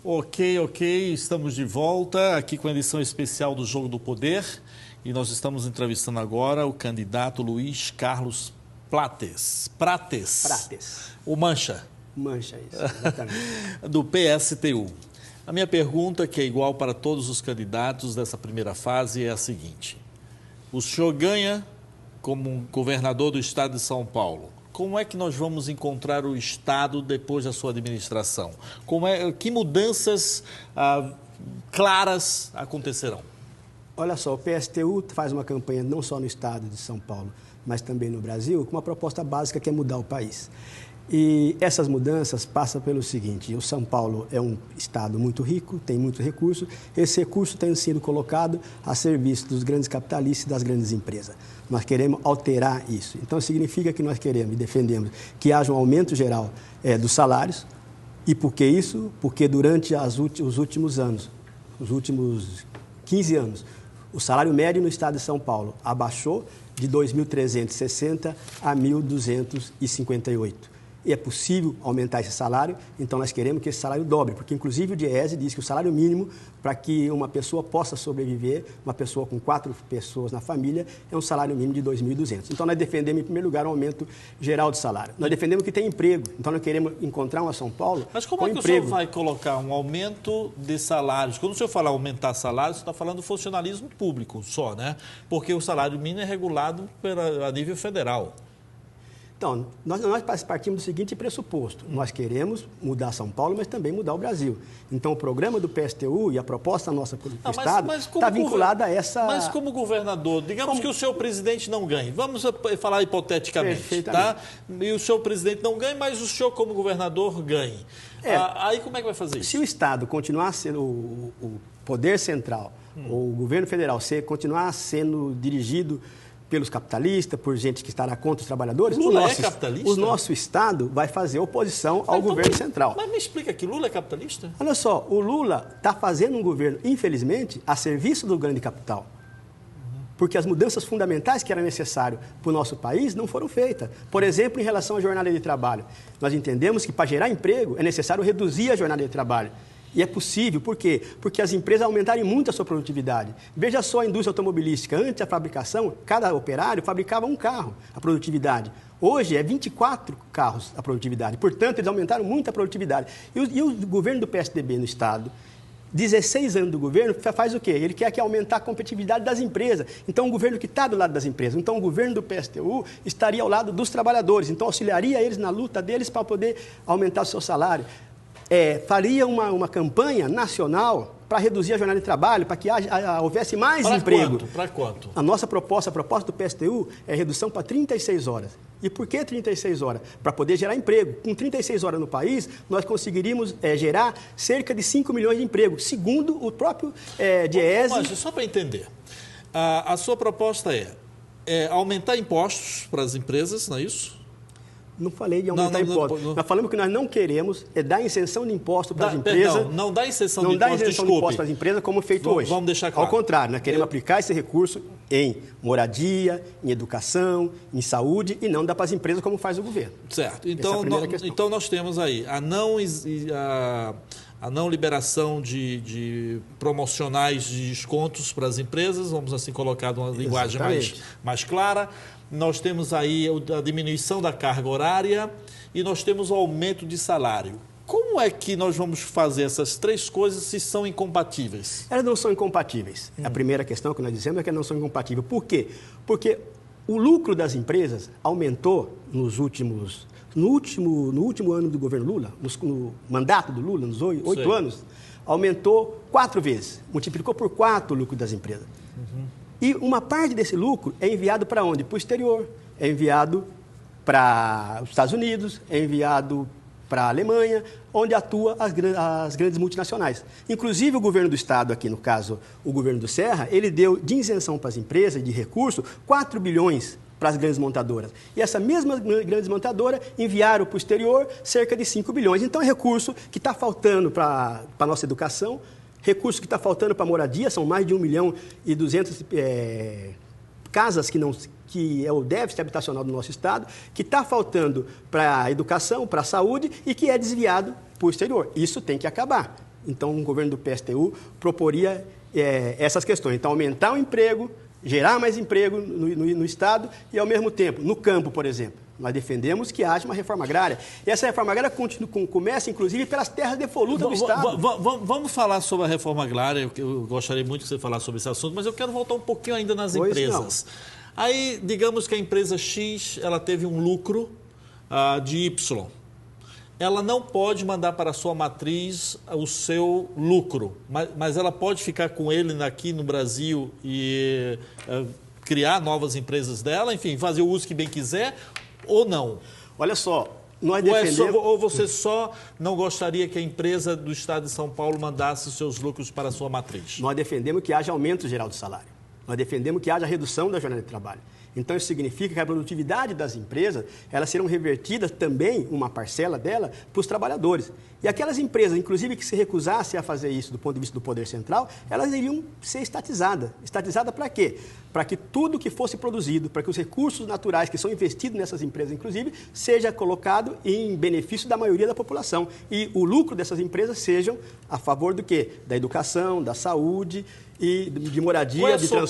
Ok, estamos de volta aqui com a edição especial do Jogo do Poder e nós estamos entrevistando agora o candidato Luiz Carlos Prates. O Mancha. Mancha, isso, exatamente. Do PSTU. A minha pergunta, que é igual para todos os candidatos dessa primeira fase, é a seguinte. O senhor ganha como governador do estado de São Paulo. Como é que nós vamos encontrar o Estado depois da sua administração? Que mudanças claras acontecerão? Olha só, o PSTU faz uma campanha não só no estado de São Paulo, mas também no Brasil, com uma proposta básica que é mudar o país. E essas mudanças passam pelo seguinte: o São Paulo é um estado muito rico, tem muito recurso, esse recurso tem sido colocado a serviço dos grandes capitalistas e das grandes empresas. Nós queremos alterar isso. Então, significa que nós queremos e defendemos que haja um aumento geral dos salários. E por que isso? Porque durante os últimos anos, os últimos 15 anos, o salário médio no estado de São Paulo abaixou de 2.360 a 1.258. E é possível aumentar esse salário, então nós queremos que esse salário dobre, porque inclusive o DIEESE diz que o salário mínimo para que uma pessoa possa sobreviver, uma pessoa com 4 pessoas na família, é um salário mínimo de 2.200. Então nós defendemos, em primeiro lugar, um aumento geral de salário. Nós defendemos que tem emprego, então nós queremos encontrar uma São Paulo com emprego. Mas como é que o senhor vai colocar um aumento de salários? Quando o senhor fala aumentar salários, você está falando do funcionalismo público só, né? Porque o salário mínimo é regulado a nível federal. Então, nós partimos do seguinte pressuposto. Nós queremos mudar São Paulo, mas também mudar o Brasil. Então, o programa do PSTU e a proposta nossa para o Estado está vinculada a essa... Mas como governador, digamos que o senhor presidente não ganhe. Vamos falar hipoteticamente, tá? E o senhor presidente não ganhe, mas o senhor como governador ganhe. Aí como é que vai fazer isso? Se o Estado continuar sendo o poder central, ou o governo federal continuar sendo dirigido pelos capitalistas, por gente que estará contra os trabalhadores, Lula é capitalista? O nosso Estado vai fazer oposição ao governo central. Mas me explica aqui, Lula é capitalista? Olha só, o Lula está fazendo um governo, infelizmente, a serviço do grande capital. Porque as mudanças fundamentais que eram necessárias para o nosso país não foram feitas. Por exemplo, em relação à jornada de trabalho. Nós entendemos que para gerar emprego é necessário reduzir a jornada de trabalho. E é possível, por quê? Porque as empresas aumentarem muito a sua produtividade. Veja só a indústria automobilística. Antes da fabricação, cada operário fabricava um carro, a produtividade. Hoje é 24 carros a produtividade. Portanto, eles aumentaram muito a produtividade. E o governo do PSDB no Estado, 16 anos do governo, faz o quê? Ele quer aumentar a competitividade das empresas. Então, o governo que está do lado das empresas. Então, o governo do PSTU estaria ao lado dos trabalhadores. Então, auxiliaria eles na luta deles para poder aumentar o seu salário. Faria uma campanha nacional para reduzir a jornada de trabalho, para que houvesse mais emprego. Para quanto? A proposta do PSTU é redução para 36 horas. E por que 36 horas? Para poder gerar emprego. Com 36 horas no país, nós conseguiríamos gerar cerca de 5 milhões de empregos, segundo o próprio DIEESE. Mas, só para entender, a sua proposta é aumentar impostos para as empresas, não é isso? Não falei de aumentar impostos. Nós falamos que nós não queremos dar isenção de imposto para as empresas. Perdão, não dá isenção de imposto para as empresas como feito hoje. Vamos deixar claro. Ao contrário, nós queremos aplicar esse recurso em moradia, em educação, em saúde e não dar para as empresas como faz o governo. Certo. Então nós temos aí a não liberação de promocionais de descontos para as empresas, vamos assim colocar de uma linguagem mais clara. Nós temos aí a diminuição da carga horária e nós temos o aumento de salário. Como é que nós vamos fazer essas três coisas se são incompatíveis? Elas não são incompatíveis. A primeira questão que nós dizemos é que elas não são incompatíveis. Por quê? Porque o lucro das empresas aumentou no último ano do governo Lula, no mandato do Lula, nos 8 anos, aumentou 4 vezes. Multiplicou por 4 o lucro das empresas. E uma parte desse lucro é enviado para onde? Para o exterior. É enviado para os Estados Unidos, é enviado para a Alemanha, onde atuam as grandes multinacionais. Inclusive, o governo do Estado, aqui no caso, o governo do Serra, ele deu de isenção para as empresas, de recurso, 4 bilhões para as grandes montadoras. E essa mesma grandes montadora enviaram para o exterior cerca de 5 bilhões. Então, é recurso que está faltando para a nossa educação, recurso que está faltando para a moradia, são mais de 1.200.000 casas que é o déficit habitacional do nosso Estado, que está faltando para a educação, para a saúde e que é desviado para o exterior. Isso tem que acabar. Então, o governo do PSTU proporia essas questões. Então, aumentar o emprego, gerar mais emprego no Estado e, ao mesmo tempo, no campo, por exemplo. Nós defendemos que haja uma reforma agrária. E essa reforma agrária começa, inclusive, pelas terras devolutas do Estado. Vamos falar sobre a reforma agrária. Eu gostaria muito que você falasse sobre esse assunto, mas eu quero voltar um pouquinho ainda nas empresas. Aí, digamos que a empresa X ela teve um lucro de Y. Ela não pode mandar para a sua matriz o seu lucro, mas ela pode ficar com ele aqui no Brasil e criar novas empresas dela, enfim, fazer o uso que bem quiser, ou não? Olha só, nós defendemos... Ou você só não gostaria que a empresa do Estado de São Paulo mandasse os seus lucros para a sua matriz? Nós defendemos que haja aumento geral do salário. Nós defendemos que haja redução da jornada de trabalho. Então, isso significa que a produtividade das empresas, elas serão revertidas também, uma parcela dela, para os trabalhadores. E aquelas empresas, inclusive, que se recusassem a fazer isso do ponto de vista do poder central, elas iriam ser estatizadas. Estatizadas para quê? Para que tudo que fosse produzido, para que os recursos naturais que são investidos nessas empresas, inclusive, seja colocado em benefício da maioria da população. E o lucro dessas empresas sejam a favor do quê? Da educação, da saúde, e de moradia, de transporte.